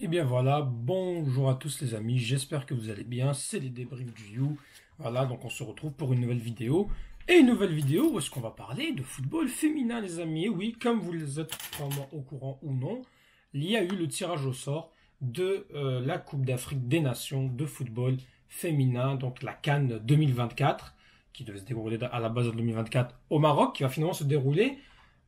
Et bien voilà, bonjour à tous les amis, j'espère que vous allez bien, c'est les débriefs du You. Voilà, donc on se retrouve pour une nouvelle vidéo. Et une nouvelle vidéo où est-ce qu'on va parler de football féminin les amis. Et oui, comme vous les êtes probablement au courant ou non, il y a eu le tirage au sort de la Coupe d'Afrique des Nations de football féminin, donc la CAN 2024, qui devait se dérouler à la base en 2024 au Maroc, qui va finalement se dérouler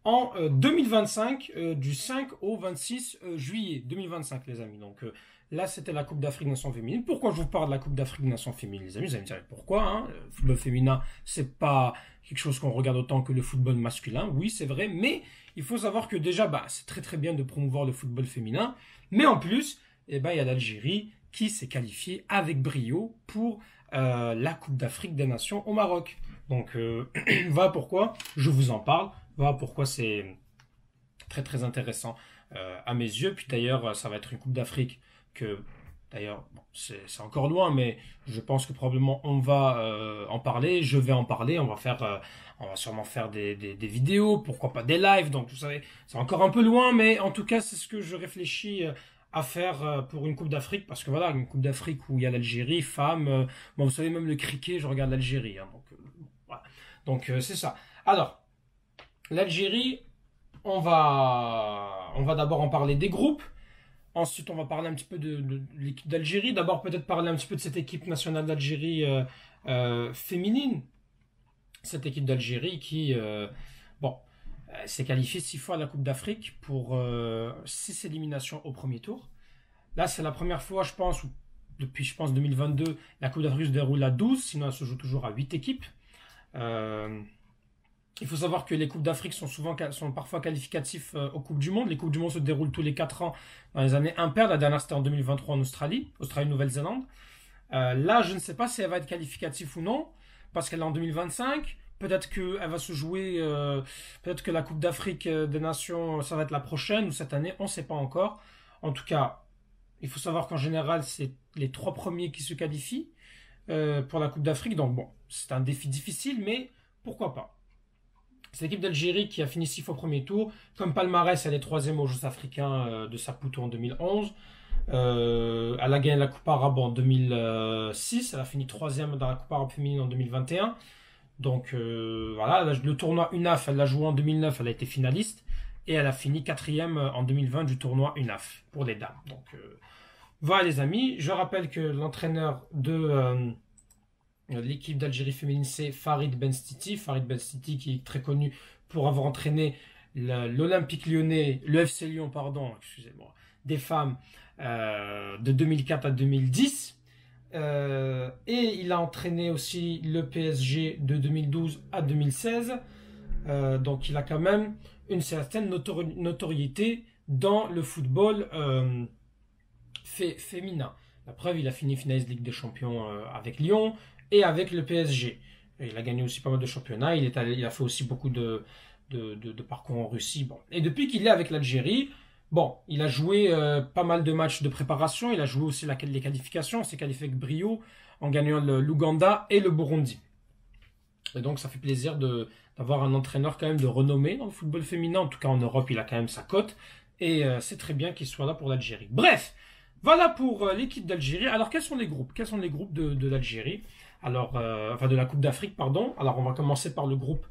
en 2025, du 5 au 26 juillet 2025, les amis. Donc là, c'était la Coupe d'Afrique Nations féminines. Pourquoi je vous parle de la Coupe d'Afrique Nations féminines, les amis? Vous allez me dire pourquoi, hein. Le football féminin, c'est pas quelque chose qu'on regarde autant que le football masculin. Oui, c'est vrai, mais il faut savoir que déjà, c'est très très bien de promouvoir le football féminin. Mais en plus, il y a l'Algérie qui s'est qualifiée avec brio pour la Coupe d'Afrique des Nations au Maroc. Donc voilà pourquoi je vous en parle. Voilà pourquoi c'est très très intéressant à mes yeux. Puis d'ailleurs, ça va être une Coupe d'Afrique que, d'ailleurs, bon, c'est encore loin, mais je pense que probablement on va en parler. Je vais en parler. On va sûrement faire des vidéos, pourquoi pas des lives. Donc vous savez, c'est encore un peu loin, mais en tout cas, c'est ce que je réfléchis à faire pour une Coupe d'Afrique. Parce que voilà, une Coupe d'Afrique où il y a l'Algérie, femmes. Bon, vous savez, même le cricket, je regarde l'Algérie. Hein, donc voilà. Donc c'est ça. Alors. L'Algérie, on va d'abord en parler des groupes. Ensuite, on va parler un petit peu de l'équipe d'Algérie. D'abord, peut-être parler un petit peu de cette équipe nationale d'Algérie féminine. Cette équipe d'Algérie qui, bon, s'est qualifiée 6 fois à la Coupe d'Afrique pour 6 éliminations au premier tour. Là, c'est la première fois, je pense, depuis, je pense, 2022, la Coupe d'Afrique se déroule à 12. Sinon, elle se joue toujours à 8 équipes. Il faut savoir que les Coupes d'Afrique sont parfois qualificatifs aux Coupes du Monde. Les Coupes du Monde se déroulent tous les 4 ans dans les années impaires. La dernière, c'était en 2023 en Australie, Nouvelle-Zélande. Là, je ne sais pas si elle va être qualificative ou non, parce qu'elle est en 2025. Peut-être qu'elle va se jouer, peut-être que la Coupe d'Afrique des Nations, ça va être la prochaine ou cette année, on ne sait pas encore. En tout cas, il faut savoir qu'en général, c'est les 3 premiers qui se qualifient pour la Coupe d'Afrique. Donc bon, c'est un défi difficile, mais pourquoi pas. C'est l'équipe d'Algérie qui a fini 6 fois au premier tour. Comme palmarès, elle est troisième aux Jeux africains de Saputo en 2011. Elle a gagné la Coupe arabe en 2006. Elle a fini troisième dans la Coupe arabe féminine en 2021. Donc voilà, le tournoi UNAF, elle l'a joué en 2009, elle a été finaliste. Et elle a fini quatrième en 2020 du tournoi UNAF pour les dames. Donc voilà les amis, je rappelle que l'entraîneur de l'équipe d'Algérie féminine, c'est Farid Benstiti. Farid Benstiti qui est très connu pour avoir entraîné l'Olympique Lyonnais, le FC Lyon, pardon, excusez-moi, des femmes de 2004 à 2010. Et il a entraîné aussi le PSG de 2012 à 2016. Donc il a quand même une certaine notoriété dans le football féminin. La preuve, il a fini finaliste de Ligue des Champions avec Lyon et avec le PSG. Et il a gagné aussi pas mal de championnats. Il a fait aussi beaucoup de parcours en Russie. Bon. Et depuis qu'il est avec l'Algérie, bon, il a joué pas mal de matchs de préparation. Il a joué aussi les qualifications. Il s'est qualifié avec brio en gagnant l'Ouganda et le Burundi. Et donc, ça fait plaisir d'avoir un entraîneur quand même de renommée dans le football féminin. En tout cas, en Europe, il a quand même sa cote. Et c'est très bien qu'il soit là pour l'Algérie. Bref, voilà pour l'équipe d'Algérie. Alors, quels sont les groupes? Quels sont les groupes de l'Algérie? Alors, enfin, de la Coupe d'Afrique, pardon. Alors, on va commencer par le groupe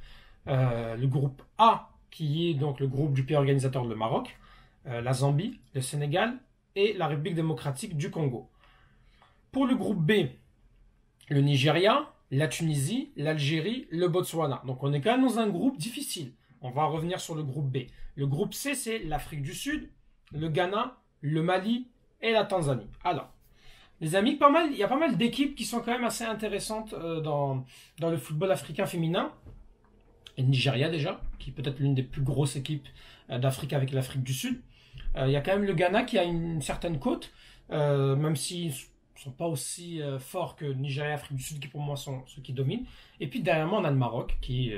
A, qui est donc le groupe du pays organisateur, le Maroc, la Zambie, le Sénégal et la République démocratique du Congo. Pour le groupe B, le Nigeria, la Tunisie, l'Algérie, le Botswana. Donc, on est quand même dans un groupe difficile. On va revenir sur le groupe B. Le groupe C, c'est l'Afrique du Sud, le Ghana, le Mali et la Tanzanie. Alors, les amis, il y a pas mal d'équipes qui sont quand même assez intéressantes dans le football africain féminin. Et le Nigeria déjà, qui est peut-être l'une des plus grosses équipes d'Afrique avec l'Afrique du Sud. Il y a quand même le Ghana qui a une certaine cote, même s'ils ne sont pas aussi forts que Nigeria et Afrique du Sud, qui pour moi sont ceux qui dominent. Et puis derrière moi, on a le Maroc, qui,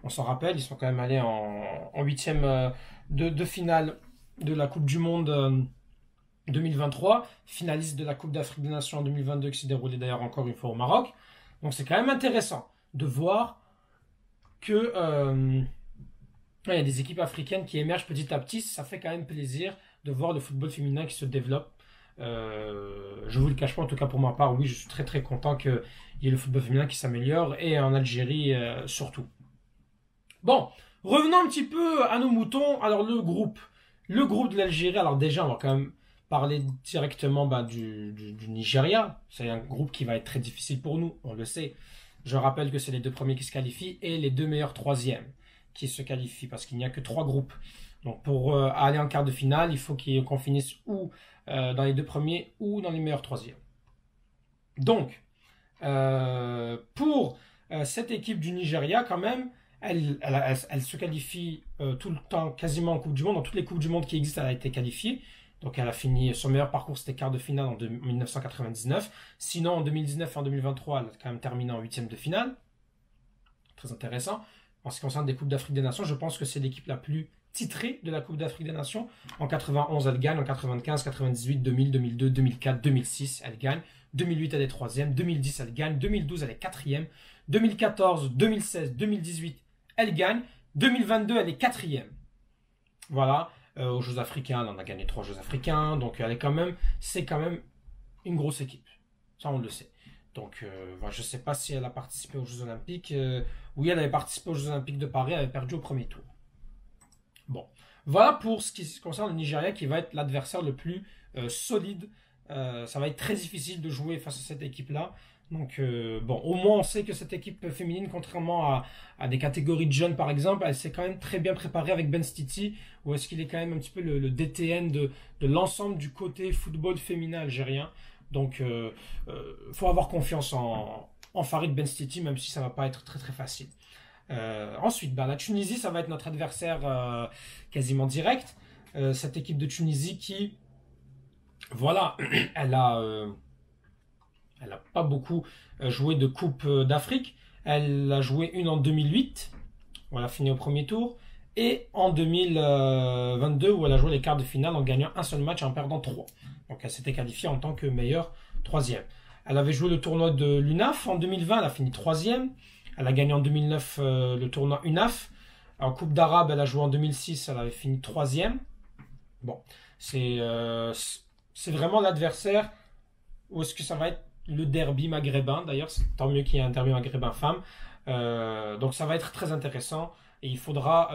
on s'en rappelle, ils sont quand même allés en huitième de finale de la Coupe du Monde 2023, finaliste de la Coupe d'Afrique des Nations en 2022 qui s'est déroulée d'ailleurs encore une fois au Maroc. Donc c'est quand même intéressant de voir que il y a des équipes africaines qui émergent petit à petit. Ça fait quand même plaisir de voir le football féminin qui se développe Je vous le cache pas, en tout cas pour ma part, oui, je suis très très content qu'il y ait le football féminin qui s'améliore et en Algérie surtout. Bon, revenons un petit peu à nos moutons. Alors le groupe de l'Algérie. Alors déjà, on va quand même parler directement du Nigeria. C'est un groupe qui va être très difficile pour nous, on le sait. Je rappelle que c'est les deux premiers qui se qualifient et les deux meilleurs troisièmes qui se qualifient parce qu'il n'y a que trois groupes. Donc pour aller en quart de finale, il faut qu'on finisse ou dans les deux premiers ou dans les meilleurs troisièmes. Donc, pour cette équipe du Nigeria, quand même, elle se qualifie tout le temps, quasiment en Coupe du Monde. Dans toutes les Coupes du Monde qui existent, elle a été qualifiée. Donc elle a fini, son meilleur parcours c'était quart de finale en 1999. Sinon en 2019 et en 2023, elle a quand même terminé en huitième de finale. Très intéressant. En ce qui concerne des Coupes d'Afrique des Nations, je pense que c'est l'équipe la plus titrée de la Coupe d'Afrique des Nations. En 91, elle gagne. En 95, 98, 2000, 2002, 2004, 2006, elle gagne. 2008, elle est troisième. 2010, elle gagne. 2012, elle est quatrième. 2014, 2016, 2018, elle gagne. 2022, elle est quatrième. Voilà. Aux Jeux Africains, elle en a gagné 3 Jeux Africains. Donc, c'est quand même une grosse équipe. Ça, on le sait. Donc, je ne sais pas si elle a participé aux Jeux Olympiques. Oui, elle avait participé aux Jeux Olympiques de Paris. Elle avait perdu au premier tour. Bon. Voilà pour ce qui concerne le Nigeria qui va être l'adversaire le plus solide. Ça va être très difficile de jouer face à cette équipe-là. Donc, au moins on sait que cette équipe féminine, contrairement à des catégories de jeunes par exemple, elle s'est quand même très bien préparée avec Ben Stiti, où est-ce qu'il est quand même un petit peu le DTN de l'ensemble du côté football féminin algérien. Donc, faut avoir confiance en Farid Ben Stiti, même si ça va pas être très très facile. Ensuite, la Tunisie, ça va être notre adversaire quasiment direct. Cette équipe de Tunisie qui, voilà, elle a pas beaucoup joué de Coupe d'Afrique. Elle a joué une en 2008, où elle a fini au premier tour, et en 2022, où elle a joué les quarts de finale en gagnant un seul match et en perdant 3. Donc elle s'était qualifiée en tant que meilleure troisième. Elle avait joué le tournoi de l'UNAF en 2020, elle a fini troisième. Elle a gagné en 2009 le tournoi UNAF. En Coupe d'Arabe, elle a joué en 2006, elle avait fini troisième. Bon, c'est vraiment l'adversaire où est-ce que ça va être le derby maghrébin. D'ailleurs, c'est tant mieux qu'il y ait un derby maghrébin femme. Donc ça va être très intéressant et il faudra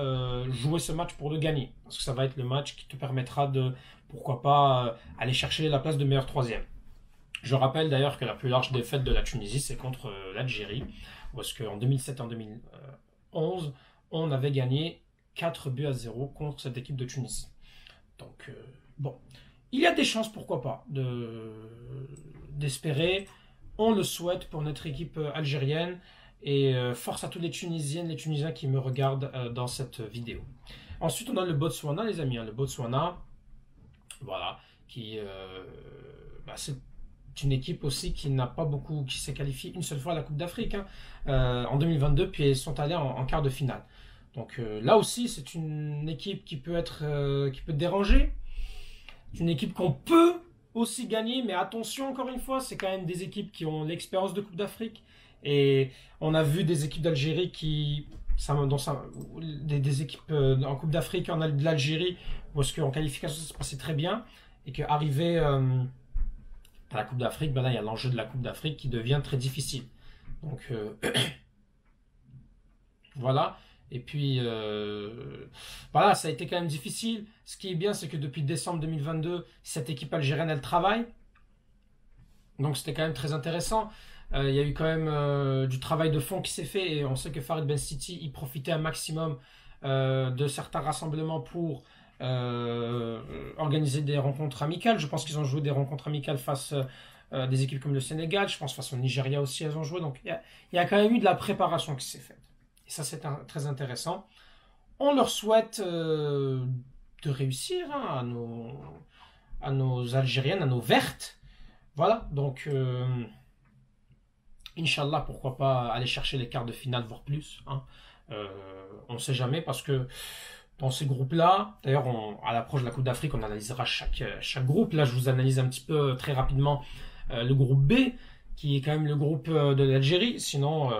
jouer ce match pour le gagner. Parce que ça va être le match qui te permettra de, pourquoi pas, aller chercher la place de meilleur troisième. Je rappelle d'ailleurs que la plus large défaite de la Tunisie, c'est contre l'Algérie. Parce qu'en 2007 et en 2011, on avait gagné 4-0 contre cette équipe de Tunisie. Donc, il y a des chances, pourquoi pas, d'espérer. On le souhaite pour notre équipe algérienne. Et force à tous les Tunisiennes, les Tunisiens qui me regardent dans cette vidéo. Ensuite, on a le Botswana, les amis. Le Botswana, voilà, c'est une équipe aussi qui n'a pas beaucoup, qui s'est qualifiée une seule fois à la Coupe d'Afrique en 2022, puis ils sont allés en quart de finale. Donc là aussi, c'est une équipe qui peut déranger. C'est une équipe qu'on peut aussi gagner, mais attention, encore une fois, c'est quand même des équipes qui ont l'expérience de Coupe d'Afrique. Et on a vu des équipes d'Algérie des équipes en Coupe d'Afrique de l'Algérie, parce qu'en qualification ça se passait très bien, et qu'arrivé à la Coupe d'Afrique, là il y a l'enjeu de la Coupe d'Afrique qui devient très difficile. Donc voilà. Et puis voilà, ça a été quand même difficile. Ce qui est bien, c'est que depuis décembre 2022, cette équipe algérienne, elle travaille. Donc c'était quand même très intéressant. Il y a eu quand même du travail de fond qui s'est fait et on sait que Farid Ben Stiti il profitait un maximum de certains rassemblements pour organiser des rencontres amicales. Je pense qu'ils ont joué des rencontres amicales face à des équipes comme le Sénégal. Je pense face au Nigeria aussi, elles ont joué. Donc il y a quand même eu de la préparation qui s'est faite. Et ça, c'est très intéressant. On leur souhaite de réussir à nos Algériennes, à nos vertes. Voilà, donc Inch'Allah, pourquoi pas aller chercher les quarts de finale, voire plus. On ne sait jamais parce que dans ces groupes-là, d'ailleurs, à l'approche de la Coupe d'Afrique, on analysera chaque groupe. Là, je vous analyse un petit peu très rapidement le groupe B, qui est quand même le groupe de l'Algérie. Sinon,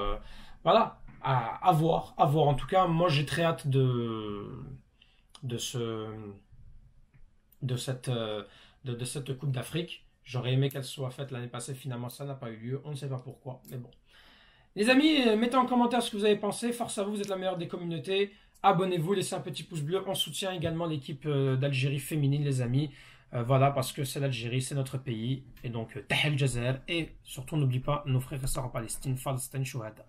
voilà, à voir. En tout cas, moi, j'ai très hâte de de cette Coupe d'Afrique. J'aurais aimé qu'elle soit faite l'année passée, finalement ça n'a pas eu lieu, on ne sait pas pourquoi, mais bon. Les amis, mettez en commentaire ce que vous avez pensé, force à vous, vous êtes la meilleure des communautés. Abonnez-vous, laissez un petit pouce bleu, on soutient également l'équipe d'Algérie féminine les amis. Voilà, parce que c'est l'Algérie, c'est notre pays, et donc Tahel Jazer, et surtout n'oublie pas nos frères et sœurs en Palestine, Palestine Shuhada.